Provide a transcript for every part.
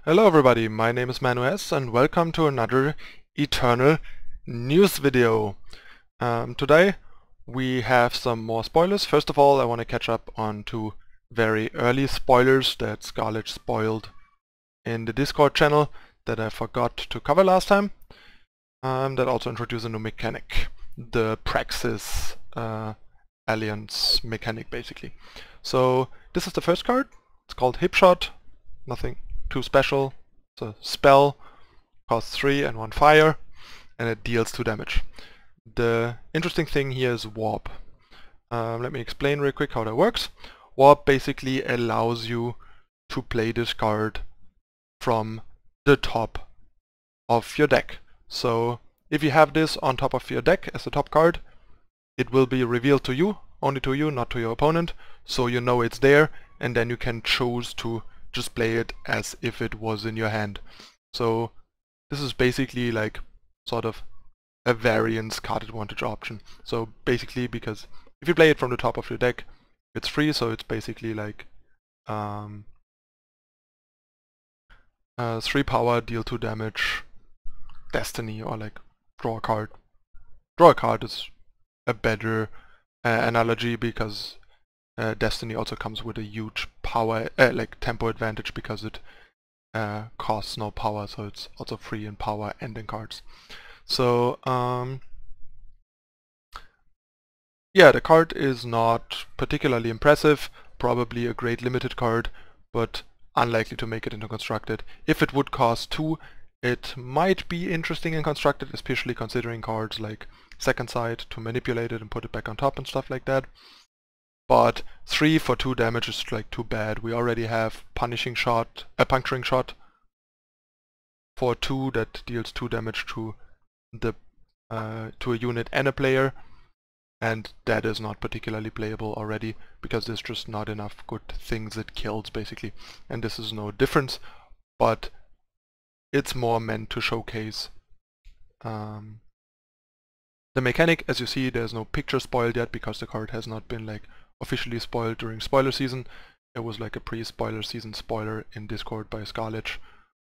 Hello everybody, my name is Manu-S and welcome to another Eternal news video. Today we have some more spoilers. First of all, I want to catch up on two very early spoilers that Scarlet spoiled in the Discord channel that I forgot to cover last time. That also introduce a new mechanic, the Praxis Alliance mechanic basically. So this is the first card. It's called Hipshot, nothing too special. It's a spell, costs 3 and 1 fire, and it deals 2 damage. The interesting thing here is Warp. Let me explain real quick how that works. Warp basically allows you to play this card from the top of your deck. So if you have this on top of your deck as the top card, it will be revealed to you, only to you, not to your opponent, so you know it's there, and then you can choose to just play it as if it was in your hand. So this is basically like sort of a variance card advantage option. So basically, because if you play it from the top of your deck, it's free, so it's basically like 3 power, deal 2 damage, Destiny, or like draw a card. Draw a card is a better analogy because Destiny also comes with a huge power, like tempo advantage, because it costs no power, so it's also free in power and in cards. So yeah, the card is not particularly impressive, probably a great limited card, but unlikely to make it into constructed. If it would cost 2, it might be interesting in constructed, especially considering cards like Second Sight to manipulate it and put it back on top and stuff like that. But 3 for 2 damage is like too bad. We already have Puncturing Shot for 2 that deals 2 damage to the to a unit and a player, and that is not particularly playable already because there's just not enough good things it kills basically. And this is no difference, but it's more meant to showcase the mechanic. As you see, there's no picture spoiled yet because the card has not been like officially spoiled during spoiler season. It was like a pre-spoiler season spoiler in Discord by Scarlet,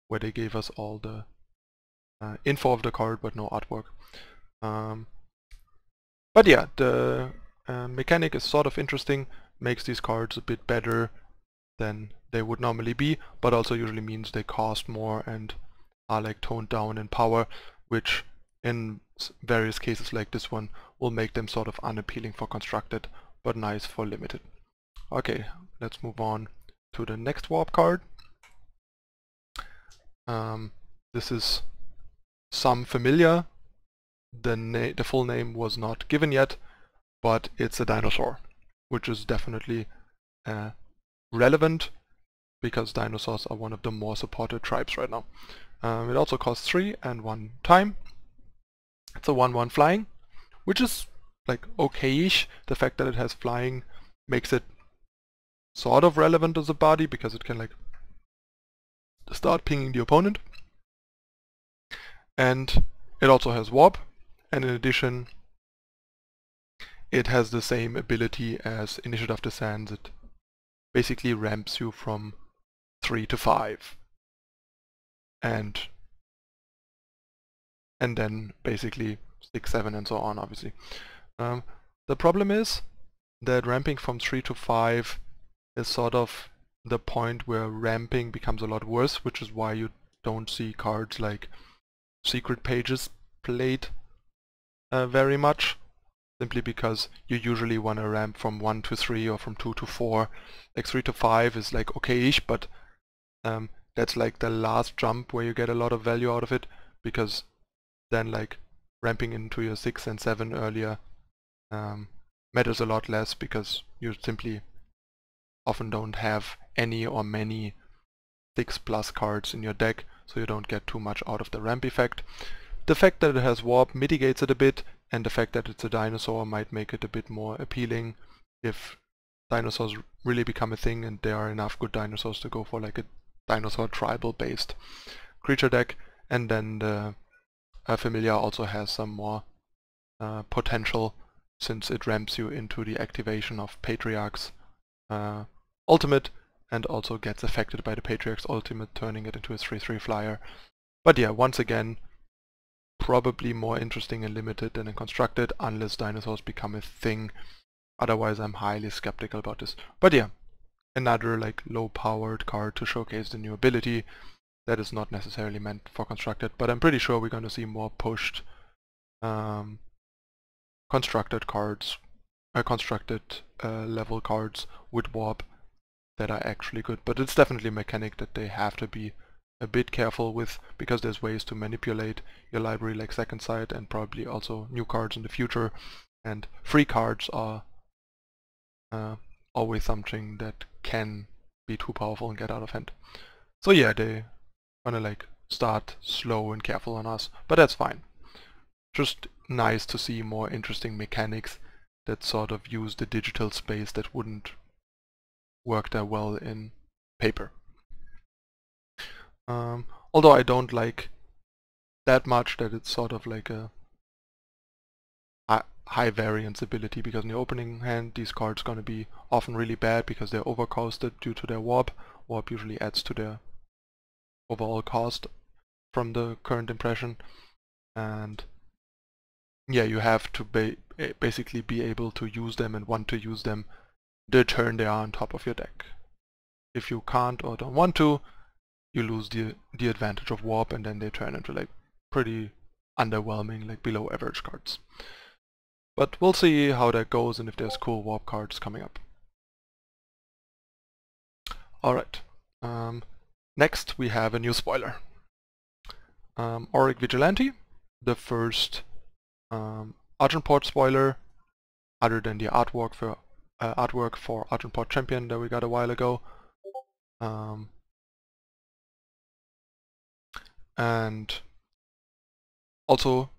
where they gave us all the info of the card but no artwork. But yeah, the mechanic is sort of interesting, makes these cards a bit better than they would normally be, but also usually means they cost more and are like toned down in power, which in various cases like this one will make them sort of unappealing for constructed, but nice for limited. Okay, let's move on to the next warp card. This is some familiar. The full name was not given yet, but it's a Dinosaur, which is definitely relevant because dinosaurs are one of the more supported tribes right now. It also costs 3 and 1 time. It's a 1/1 flying, which is like okay-ish. The fact that it has flying makes it sort of relevant as a body because it can like start pinging the opponent. And it also has warp, and in addition it has the same ability as Initiative of the Sands. It basically ramps you from 3 to 5 and then basically 6, 7 and so on, obviously. The problem is that ramping from 3 to 5 is sort of the point where ramping becomes a lot worse, which is why you don't see cards like Secret Pages played very much, simply because you usually want to ramp from 1 to 3 or from 2 to 4. Like 3 to 5 is like okay-ish, but that's like the last jump where you get a lot of value out of it, because then like ramping into your 6 and 7 earlier matters a lot less, because you simply often don't have any or many 6+ cards in your deck, so you don't get too much out of the ramp effect. The fact that it has warp mitigates it a bit, and the fact that it's a dinosaur might make it a bit more appealing if dinosaurs really become a thing and there are enough good dinosaurs to go for like a dinosaur tribal based creature deck. And then the familiar also has some more potential, since it ramps you into the activation of Patriarch's ultimate, and also gets affected by the Patriarch's ultimate, turning it into a 3/3 flyer. But yeah, once again, probably more interesting and limited than in Constructed, unless dinosaurs become a thing. Otherwise, I'm highly skeptical about this. But yeah, another like low-powered card to showcase the new ability that is not necessarily meant for Constructed, but I'm pretty sure we're going to see more pushed constructed cards, constructed level cards with warp that are actually good. But it's definitely a mechanic that they have to be a bit careful with, because there's ways to manipulate your library like Second Sight and probably also new cards in the future, and free cards are always something that can be too powerful and get out of hand. So yeah, they wanna like start slow and careful on us, but that's fine. Just nice to see more interesting mechanics that sort of use the digital space that wouldn't work that well in paper. Although I don't like that much that it's sort of like a high variance ability, because in the opening hand these cards gonna be often really bad because they're overcosted due to their warp. Warp usually adds to their overall cost from the current impression, and yeah, you have to basically be able to use them and want to use them the turn they are on top of your deck. If you can't or don't want to, you lose the advantage of warp, and then they turn into like pretty underwhelming, like below average cards. But we'll see how that goes and if there's cool warp cards coming up. Alright, next we have a new spoiler. Auric Vigilante, the first Argent Port spoiler, other than the artwork for Argent Port Champion that we got a while ago. And also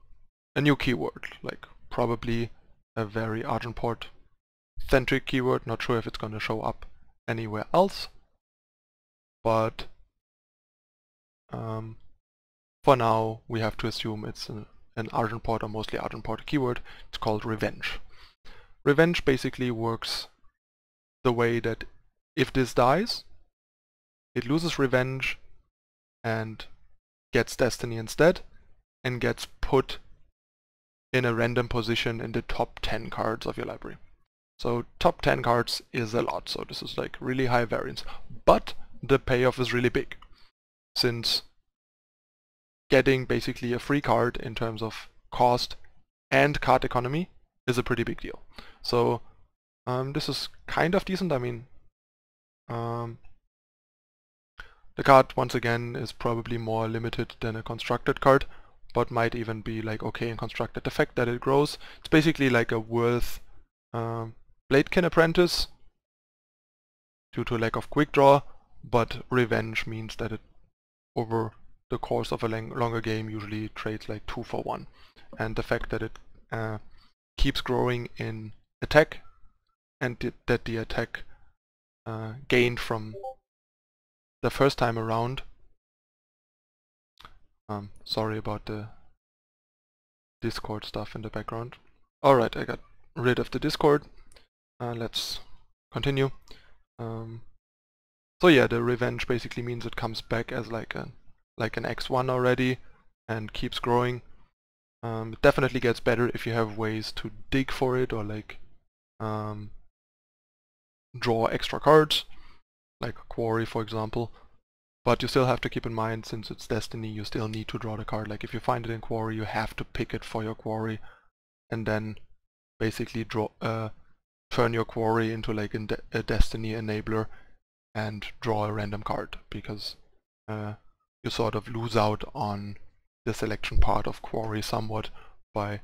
a new keyword, like probably a very Argent Port centric keyword. Not sure if it's going to show up anywhere else, but for now we have to assume it's an Argent Port or mostly Argent Port keyword. It's called Revenge. Revenge basically works the way that if this dies, it loses Revenge and gets Destiny instead, and gets put in a random position in the top 10 cards of your library. So top 10 cards is a lot, so this is like really high variance. But the payoff is really big, since getting basically a free card in terms of cost and card economy is a pretty big deal. So this is kind of decent. I mean, the card once again is probably more limited than a constructed card, but might even be like okay in constructed. The fact that it grows, it's basically like a worth Bladekin Apprentice due to lack of quick draw, but Revenge means that it over the course of a longer game usually trades like 2 for 1. And the fact that it keeps growing in attack, and that the attack gained from the first time around. Sorry about the Discord stuff in the background. Alright, I got rid of the Discord. Let's continue. So yeah, the Revenge basically means it comes back as like an X1 already and keeps growing. It definitely gets better if you have ways to dig for it or like draw extra cards, like Quarry for example. But you still have to keep in mind, since it's Destiny, you still need to draw the card. Like if you find it in Quarry, you have to pick it for your Quarry, and then basically turn your Quarry into like a Destiny enabler and draw a random card, because you sort of lose out on the selection part of Quarry somewhat by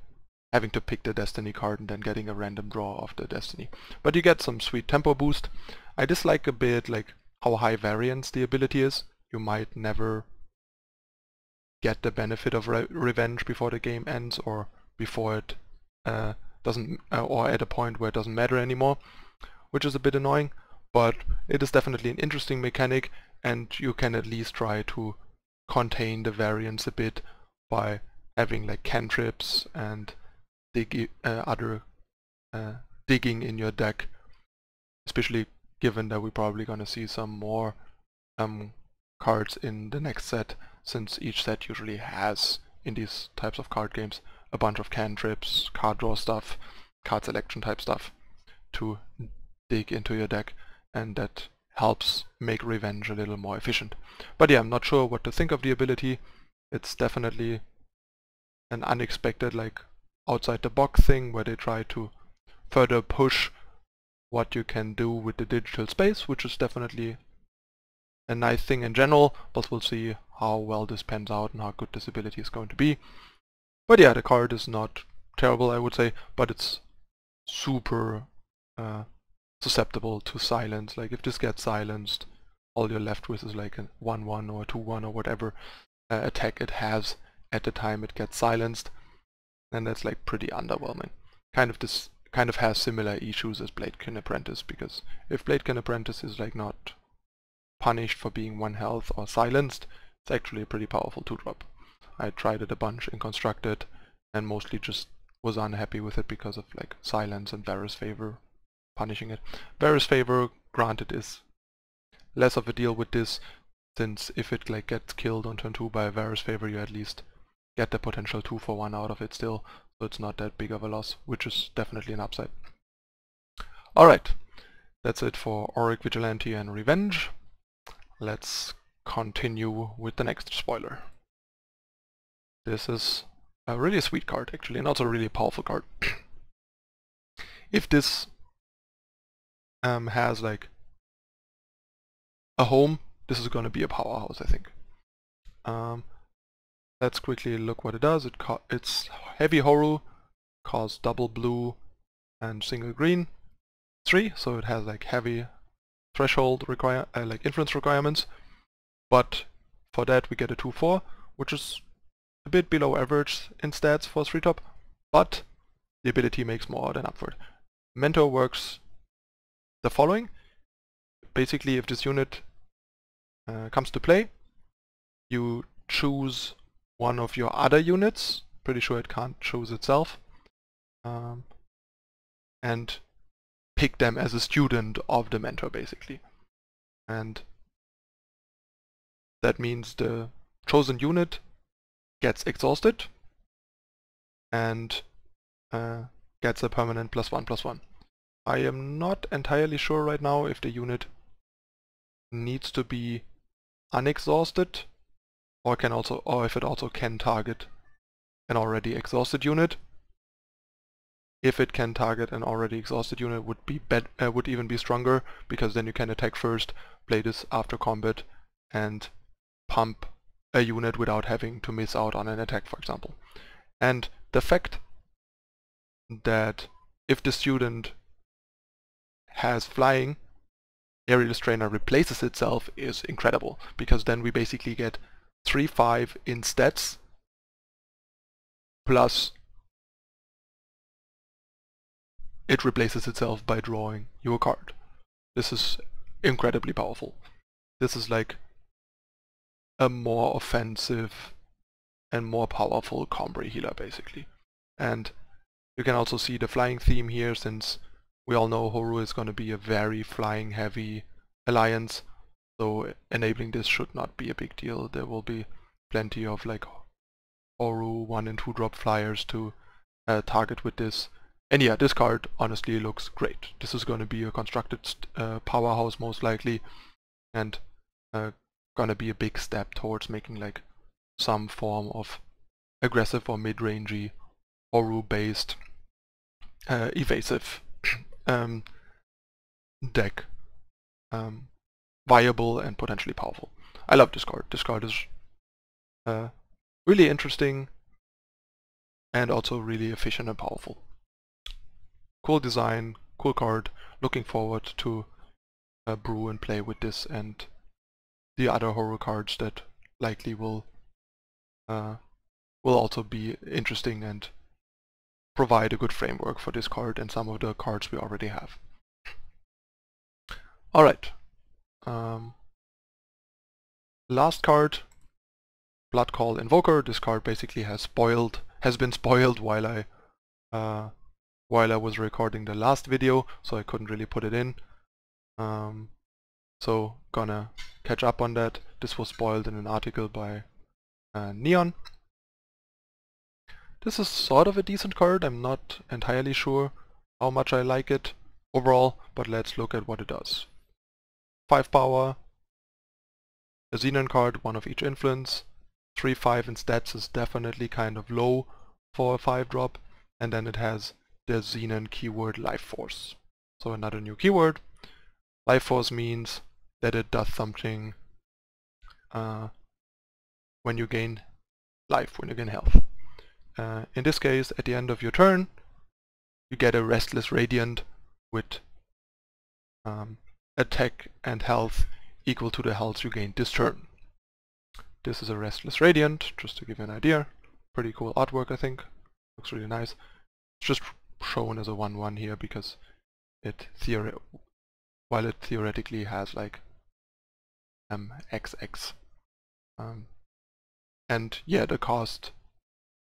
having to pick the Destiny card and then getting a random draw of the Destiny. But you get some sweet tempo boost. I dislike a bit like how high variance the ability is. You might never get the benefit of Revenge before the game ends, or before it doesn't, or at a point where it doesn't matter anymore, which is a bit annoying. But it is definitely an interesting mechanic, and you can at least try to contain the variance a bit by having like cantrips and other digging in your deck, especially given that we're probably gonna see some more cards in the next set, since each set usually has, in these types of card games, a bunch of cantrips, card draw stuff, card selection type stuff to dig into your deck, and that helps make Revenge a little more efficient. But yeah, I'm not sure what to think of the ability. It's definitely an unexpected, like, outside the box thing where they try to further push what you can do with the digital space, which is definitely a nice thing in general, but we'll see how well this pans out and how good this ability is going to be. But yeah, the card is not terrible, I would say, but it's super susceptible to silence. Like, if this gets silenced, all you're left with is like a 1-1 or 2-1 or whatever attack it has at the time it gets silenced, and that's like pretty underwhelming. This kind of has similar issues as Bladekin Apprentice, because if Bladekin Apprentice is like not punished for being 1 health or silenced, it's actually a pretty powerful 2-drop. I tried it a bunch in Constructed and mostly just was unhappy with it because of like silence and Varus Favor punishing it. Varus Favor, granted, is less of a deal with this, since if it like gets killed on turn 2 by a Varus Favor, you at least get the potential 2-for-1 out of it still, so it's not that big of a loss, which is definitely an upside. Alright, that's it for Auric, Vigilante and Revenge. Let's continue with the next spoiler. This is a really sweet card actually, and also a really powerful card. If this has like a home, this is going to be a powerhouse, I think. Let's quickly look what it does. It's heavy Horu, costs double blue and single green, 3, so it has like heavy threshold like influence requirements, but for that we get a 2-4, which is a bit below average in stats for 3-top, but the ability makes more than up for it. Mentor works the following. Basically, if this unit comes to play, you choose one of your other units, pretty sure it can't choose itself, and pick them as a student of the mentor, basically. And that means the chosen unit gets exhausted and gets a permanent +1/+1. I am not entirely sure right now if the unit needs to be unexhausted or if it also can target an already exhausted unit. If it can target an already exhausted unit, would even be stronger, because then you can attack first, play this after combat, and pump a unit without having to miss out on an attack, for example. And the fact that if the student has flying, Aerialist Trainer replaces itself is incredible, because then we basically get 3-5 in stats, plus it replaces itself by drawing you a card. This is incredibly powerful. This is like a more offensive and more powerful Combray healer, basically. And you can also see the flying theme here, since we all know Horu is going to be a very flying heavy alliance, so enabling this should not be a big deal. There will be plenty of like Horu 1- and 2-drop flyers to target with this. And yeah, this card honestly looks great. This is going to be a constructed powerhouse most likely, and gonna be a big step towards making like some form of aggressive or mid-rangey Horu based evasive deck viable and potentially powerful. I love this card. This card is really interesting and also really efficient and powerful. Cool design, cool card. Looking forward to brew and play with this and the other Horu cards that likely will also be interesting and provide a good framework for this card and some of the cards we already have. Alright. Last card, Bloodcall Invoker. This card basically has been spoiled while I was recording the last video, so I couldn't really put it in. So gonna catch up on that. This was spoiled in an article by Neon. This is sort of a decent card. I'm not entirely sure how much I like it overall, but let's look at what it does. 5 power, a Xenon card, 1 of each influence, 3/5 in stats is definitely kind of low for a 5-drop, and then it has the Xenon keyword Life Force. So another new keyword. Life Force means that it does something when you gain life, when you gain health. In this case, at the end of your turn, you get a Restless Radiant with attack and health equal to the health you gained this turn. This is a Restless Radiant, just to give you an idea. Pretty cool artwork, I think. Looks really nice. It's just shown as a 1/1 here because while it theoretically has like XX. And yeah, the cost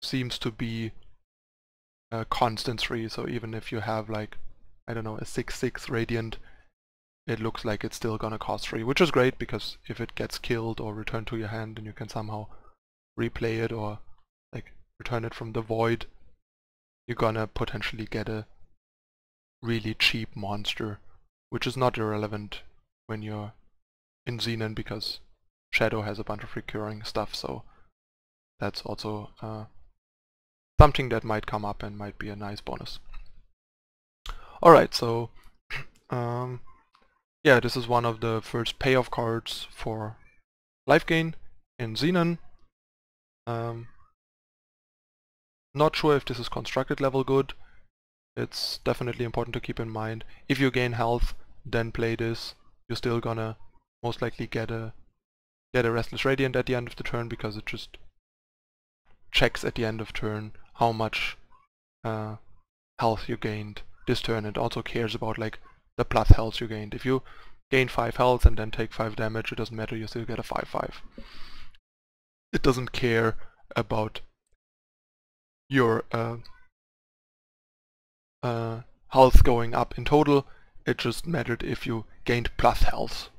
seems to be constant 3, so even if you have like, I don't know, a 6/6 Radiant, it looks like it's still gonna cost 3, which is great because if it gets killed or returned to your hand, then you can somehow replay it or like return it from the void, you're gonna potentially get a really cheap monster, which is not irrelevant when you're in Xenon because Shadow has a bunch of recurring stuff, so that's also something that might come up and might be a nice bonus. Alright, so yeah, this is one of the first payoff cards for life gain in Xenon. Not sure if this is constructed level good. It's definitely important to keep in mind. If you gain health, then play this. You're still gonna most likely get a Restless Radiant at the end of the turn because it just checks at the end of turn how much health you gained this turn. It also cares about like the plus health you gained. If you gain 5 health and then take 5 damage, it doesn't matter, you still get a 5/5. It doesn't care about your health going up in total. It just mattered if you gained plus health,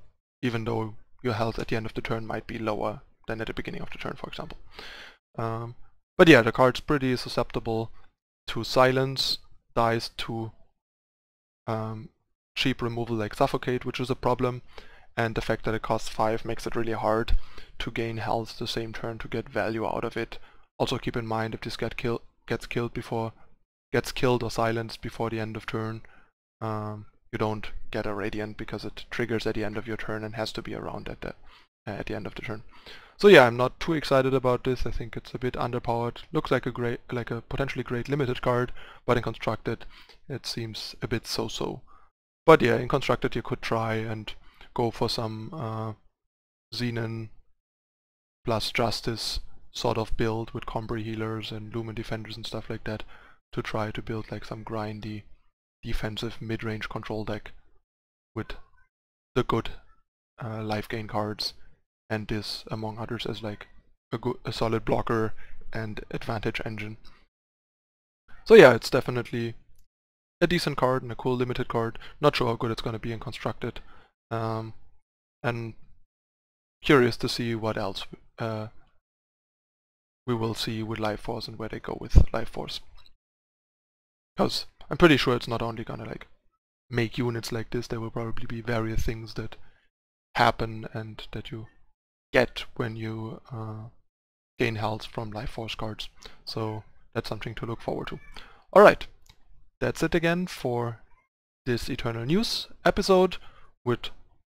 even though your health at the end of the turn might be lower than at the beginning of the turn, for example. But yeah, the card's pretty susceptible to silence, dies to cheap removal like Suffocate, which is a problem, and the fact that it costs 5 makes it really hard to gain health the same turn to get value out of it. Also keep in mind, if this gets killed or silenced before the end of turn, you don't get a Radiant because it triggers at the end of your turn and has to be around at the end of the turn. So yeah, I'm not too excited about this. I think it's a bit underpowered. Looks like a potentially great limited card, but in constructed it seems a bit so-so. But yeah, in constructed you could try and go for some Xenon plus Justice sort of build with Combri healers and Lumen defenders and stuff like that to try to build like some grindy defensive mid-range control deck with the good life gain cards, and this among others as like a solid blocker and advantage engine. So yeah, it's definitely a decent card and a cool limited card. Not sure how good it's going to be in constructed, and curious to see what else we will see with Life Force and where they go with Life Force. Because I'm pretty sure it's not only gonna like make units like this, there will probably be various things that happen and that you get when you gain health from Life Force cards. So that's something to look forward to. Alright, that's it again for this Eternal News episode with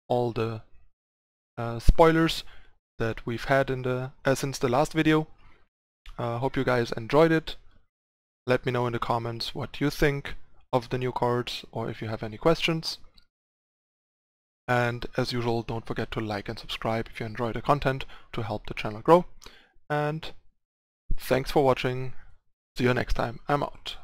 all the spoilers that we've had in the since the last video. Hope you guys enjoyed it. Let me know in the comments what you think of the new cards or if you have any questions. And as usual, don't forget to like and subscribe if you enjoy the content to help the channel grow. And thanks for watching. See you next time. I'm out.